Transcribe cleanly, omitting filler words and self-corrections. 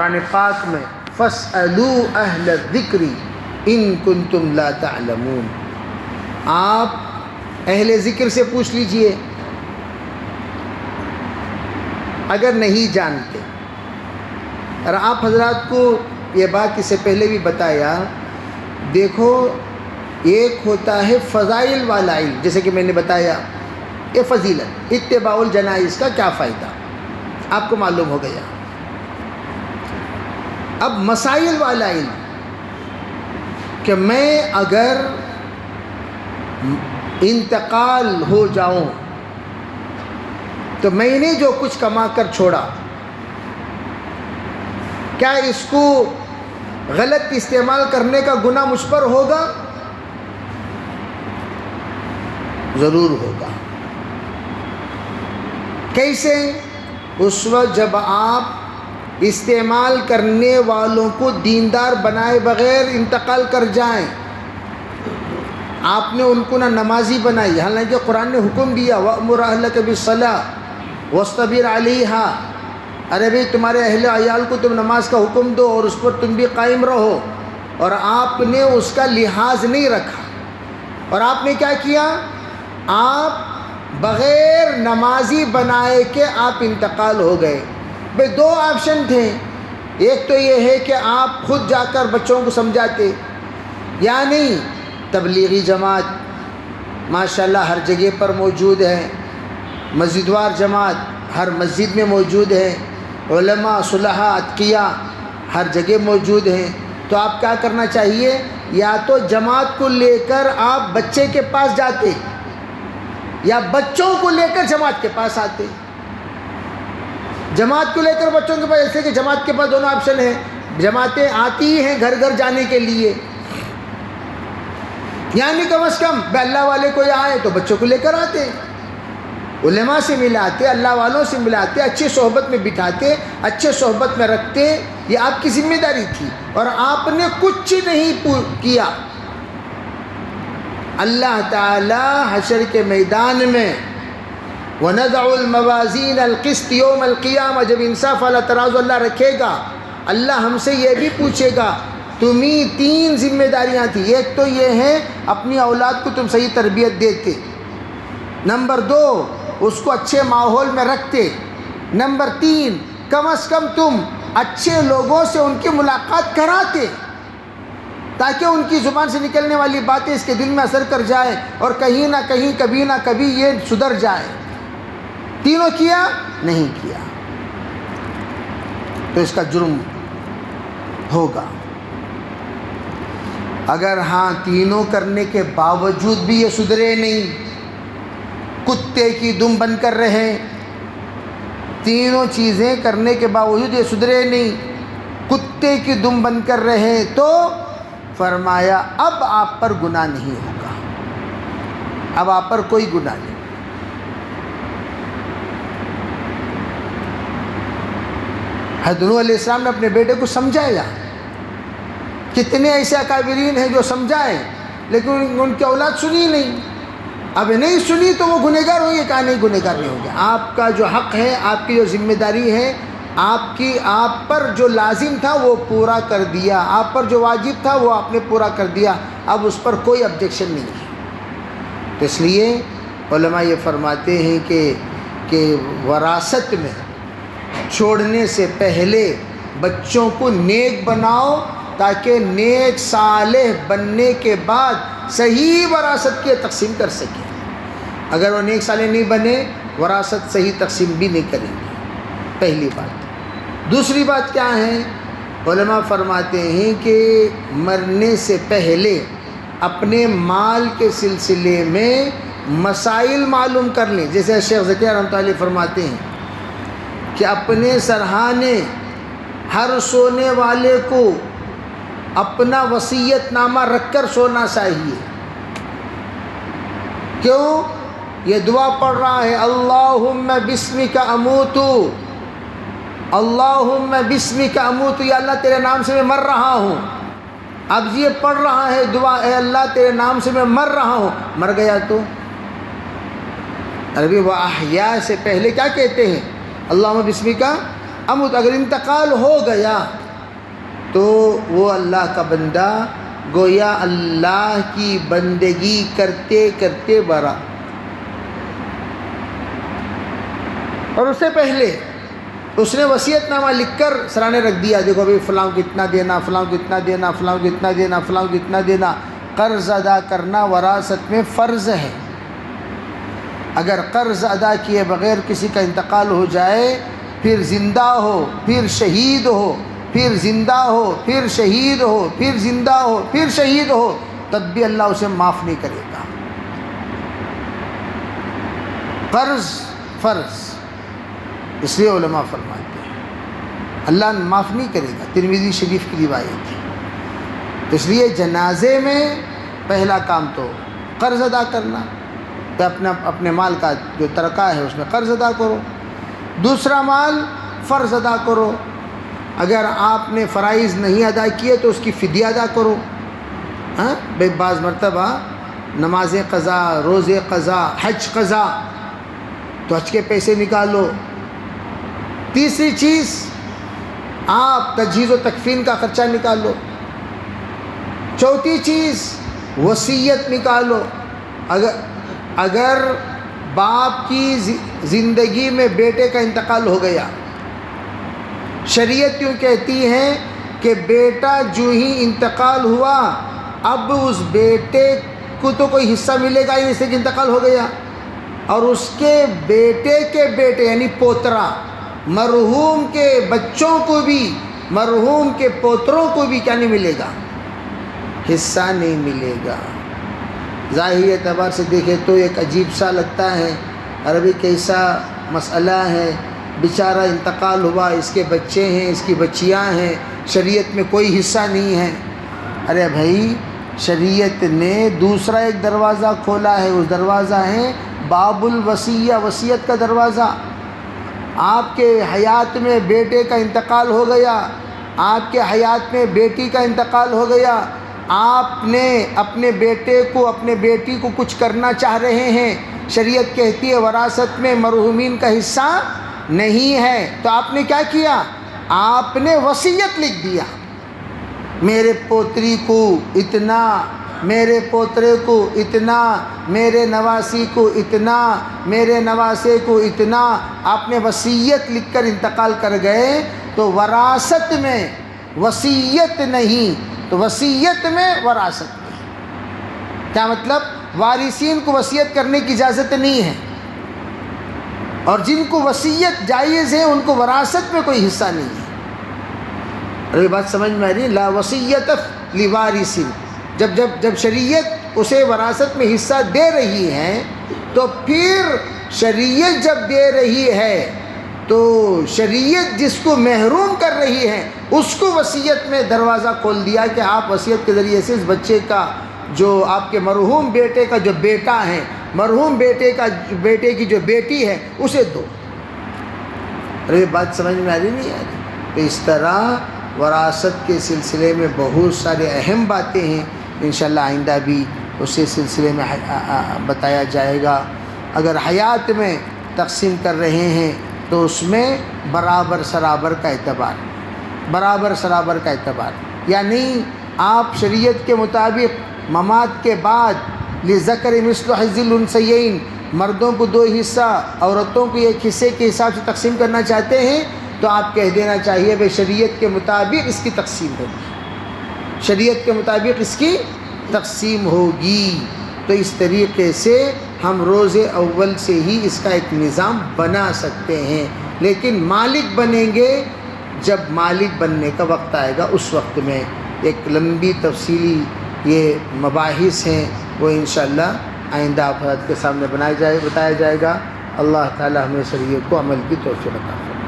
قرآن پاک میں فَاسْأَلُوا أَهْلَ الذِّكْرِ إِن كُنتُمْ لَا تَعْلَمُونَ، آپ اہل ذکر سے پوچھ لیجئے اگر نہیں جانتے۔ اور آپ حضرات کو یہ بات اس سے پہلے بھی بتایا، دیکھو ایک ہوتا ہے فضائل والا علم، جیسے کہ میں نے بتایا یہ فضیلت، اتباع الجنائز کا کیا فائدہ آپ کو معلوم ہو گیا۔ اب مسائل والا علم کہ میں اگر انتقال ہو جاؤں تو میں نے جو کچھ کما کر چھوڑا، کیا اس کو غلط استعمال کرنے کا گناہ مجھ پر ہوگا؟ ضرور ہوگا۔ کیسے؟ اس وقت جب آپ استعمال کرنے والوں کو دیندار بنائے بغیر انتقال کر جائیں، آپ نے ان کو نہ نمازی بنائی، حالانکہ قرآن نے حکم دیا وَأْمُرْ أَهْلَكَ بِالصَّلَاةِ وَاصْطَبِرْ عَلَيْهَا، ارے بھئی تمہارے اہل عیال کو تم نماز کا حکم دو اور اس پر تم بھی قائم رہو، اور آپ نے اس کا لحاظ نہیں رکھا، اور آپ نے کیا کیا؟ آپ بغیر نمازی بنائے کہ آپ انتقال ہو گئے۔ بھئی دو آپشن تھے، ایک تو یہ ہے کہ آپ خود جا کر بچوں کو سمجھاتے، یا نہیں تبلیغی جماعت ماشاءاللہ ہر جگہ پر موجود ہے، مسجدوار جماعت ہر مسجد میں موجود ہے، علماء صلحاء اتقیاء ہر جگہ موجود ہیں، تو آپ کیا کرنا چاہیے؟ یا تو جماعت کو لے کر آپ بچے کے پاس جاتے، یا بچوں کو لے کر جماعت کے پاس آتے۔ جماعت کو لے کر بچوں کے پاس، ایسے کہ جماعت کے پاس دونوں آپشن ہیں، جماعتیں آتی ہیں گھر گھر جانے کے لیے، یعنی کم از کم اللہ والے کو یہاں آئے تو بچوں کو لے کر آتے، علماء سے ملاتے، اللہ والوں سے ملاتے، اچھی صحبت میں بٹھاتے، اچھے صحبت میں رکھتے، یہ آپ کی ذمہ داری تھی، اور آپ نے کچھ نہیں کیا۔ اللہ تعالی حشر کے میدان میں وَنَضَعُ الْمَوَازِينَ الْقِسْطَ يَوْمَ الْقِيَامَةِ، جب انصاف والا ترازو اللہ رکھے گا، اللہ ہم سے یہ بھی پوچھے گا تمہیں تین ذمہ داریاں تھیں، ایک تو یہ ہے اپنی اولاد کو تم صحیح تربیت دیتے، نمبر دو اس کو اچھے ماحول میں رکھتے، نمبر تین کم از کم تم اچھے لوگوں سے ان کی ملاقات کراتے، تاکہ ان کی زبان سے نکلنے والی باتیں اس کے دل میں اثر کر جائے اور کہیں نہ کہیں کبھی نہ کبھی یہ سدھر جائے۔ تینوں کیا نہیں کیا تو اس کا جرم ہوگا۔ اگر ہاں تینوں کرنے کے باوجود بھی یہ سدھرے نہیں، کتے کی دم بن کر رہے، تینوں چیزیں کرنے کے باوجود یہ سدھرے نہیں، کتے کی دم بن کر رہے، تو فرمایا اب آپ پر گناہ نہیں ہوگا، اب آپ پر کوئی گناہ نہیں۔ حضرت نوح علیہ السلام نے اپنے بیٹے کو سمجھایا، کتنے ایسے اکابرین ہیں جو سمجھائے لیکن ان کی اولاد سنی نہیں، اب نہیں سنی تو وہ گنہگار ہوئے، کہا نہیں گنہگار نہیں ہوگا، آپ کا جو حق ہے، آپ کی جو ذمہ داری ہے، آپ پر جو لازم تھا وہ پورا کر دیا، آپ پر جو واجب تھا وہ آپ نے پورا کر دیا، اب اس پر کوئی آبجیکشن نہیں ہے۔ تو اس لیے علماء یہ فرماتے ہیں کہ وراثت میں چھوڑنے سے پہلے بچوں کو نیک بناؤ، تاکہ نیک صالح بننے کے بعد صحیح وراثت کی تقسیم کر سکیں۔ اگر وہ نیک صالح نہیں بنے، وراثت صحیح تقسیم بھی نہیں کریں گے، پہلی بات۔ دوسری بات کیا ہے؟ علماء فرماتے ہیں کہ مرنے سے پہلے اپنے مال کے سلسلے میں مسائل معلوم کر لیں، جیسے شیخ زکریا رحمۃ اللہ علیہ فرماتے ہیں کہ اپنے سرہانے ہر سونے والے کو اپنا وصیت نامہ رکھ کر سونا چاہیے۔ کیوں؟ یہ دعا پڑھ رہا ہے اللہم بسمک اموت، اللہم بسمک اموت، یا اللہ تیرے نام سے میں مر رہا ہوں۔ اب یہ پڑھ رہا ہے دعا، اے اللہ تیرے نام سے میں مر رہا ہوں، مر گیا تو عربی وَأَحْيَا سے پہلے کیا کہتے ہیں؟ اللہم بسمک اموت، اگر انتقال ہو گیا تو وہ اللہ کا بندہ گویا اللہ کی بندگی کرتے کرتے برا. اور اس سے پہلے اس نے وصیت نامہ لکھ کر سرانے رکھ دیا، دیکھو بھائی فلاں کو اتنا دینا، فلاں کو اتنا دینا، فلاں کو اتنا دینا، فلاں کو اتنا دینا. قرض ادا کرنا وراثت میں فرض ہے. اگر قرض ادا کیے بغیر کسی کا انتقال ہو جائے، پھر زندہ ہو، پھر شہید ہو، پھر زندہ ہو، پھر شہید ہو، پھر زندہ ہو، پھر شہید ہو، تب بھی اللہ اسے معاف نہیں کرے گا. قرض فرض، اس لیے علماء فرماتے ہیں اللہ معاف نہیں کرے گا. ترمذی شریف کی روایت ہے. تو اس لیے جنازے میں پہلا کام تو قرض ادا کرنا، تو اپنے مال کا جو ترکہ ہے اس میں قرض ادا کرو. دوسرا مال فرض ادا کرو. اگر آپ نے فرائض نہیں ادا کیے تو اس کی فدیہ ادا کرو. ہاں بھائی بعض مرتبہ نمازیں قضا، روزے قضا، حج قضا، تو حج کے پیسے نکالو. تیسری چیز آپ تجہیز و تکفین کا خرچہ نکالو. چوتھی چیز وصیت نکالو. اگر باپ کی زندگی میں بیٹے کا انتقال ہو گیا، شریعت یوں کہتی ہے کہ بیٹا جو ہی انتقال ہوا اب اس بیٹے کو تو کوئی حصہ ملے گا ہی نہیں، اس سے انتقال ہو گیا، اور اس کے بیٹے کے بیٹے یعنی پوترا، مرحوم کے بچوں کو بھی، مرحوم کے پوتروں کو بھی کیا نہیں ملے گا؟ حصہ نہیں ملے گا. ظاہری اعتبار سے دیکھیں تو ایک عجیب سا لگتا ہے، عربی کیسا مسئلہ ہے، بیچارہ انتقال ہوا، اس کے بچے ہیں، اس کی بچیاں ہیں، شریعت میں کوئی حصہ نہیں ہے. ارے بھائی شریعت نے دوسرا ایک دروازہ کھولا ہے، اس دروازہ ہے باب الوصیہ، وصیت کا دروازہ. آپ کے حیات میں بیٹے کا انتقال ہو گیا، آپ کے حیات میں بیٹی کا انتقال ہو گیا، آپ نے اپنے بیٹے کو، اپنے بیٹی کو کچھ کرنا چاہ رہے ہیں، شریعت کہتی ہے وراثت میں مرحومین کا حصہ نہیں ہے، تو آپ نے کیا کیا؟ آپ نے وصیت لکھ دیا، میرے پوتری کو اتنا، میرے پوترے کو اتنا، میرے نواسی کو اتنا، میرے نواسے کو اتنا. آپ نے وصیت لکھ کر انتقال کر گئے تو وراثت میں وصیت نہیں، تو وصیت میں وراثت نہیں. کیا مطلب؟ وارثین کو وصیت کرنے کی اجازت نہیں ہے، اور جن کو وصیت جائز ہے ان کو وراثت میں کوئی حصہ نہیں ہے. اور یہ بات سمجھ میں آ رہی ہے؟ لا وصیت لوارث. جب شریعت اسے وراثت میں حصہ دے رہی ہے تو پھر شریعت جب دے رہی ہے تو شریعت جس کو محروم کر رہی ہے اس کو وصیت میں دروازہ کھول دیا کہ آپ وصیت کے ذریعے سے اس بچے کا، جو آپ کے مرحوم بیٹے کا جو بیٹا ہے، مرحوم بیٹے کی جو بیٹی ہے، اسے دو. ارے بات سمجھ میں آ رہی نہیں آ رہی؟ تو اس طرح وراثت کے سلسلے میں بہت سارے اہم باتیں ہیں، انشاءاللہ آئندہ بھی اسی سلسلے میں بتایا جائے گا. اگر حیات میں تقسیم کر رہے ہیں تو اس میں برابر سرابر کا اعتبار، برابر سرابر کا اعتبار، یعنی آپ شریعت کے مطابق ممات کے بعد للذکر مثل حظ الانثیین، مردوں کو 2 حصہ، عورتوں کو 1 حصے کے حساب سے تقسیم کرنا چاہتے ہیں تو آپ کہہ دینا چاہیے بھائی شریعت کے مطابق اس کی تقسیم ہوگی، شریعت کے مطابق اس کی تقسیم ہوگی. تو اس طریقے سے ہم روز اول سے ہی اس کا ایک نظام بنا سکتے ہیں، لیکن مالک بنیں گے جب مالک بننے کا وقت آئے گا. اس وقت میں ایک لمبی تفصیلی یہ مباحث ہیں، وہ انشاءاللہ آئندہ آپ حضرات کے سامنے بتایا جائے گا. اللہ تعالی ہمیں شریعت کو عمل کی توفیق عطا فرمائے.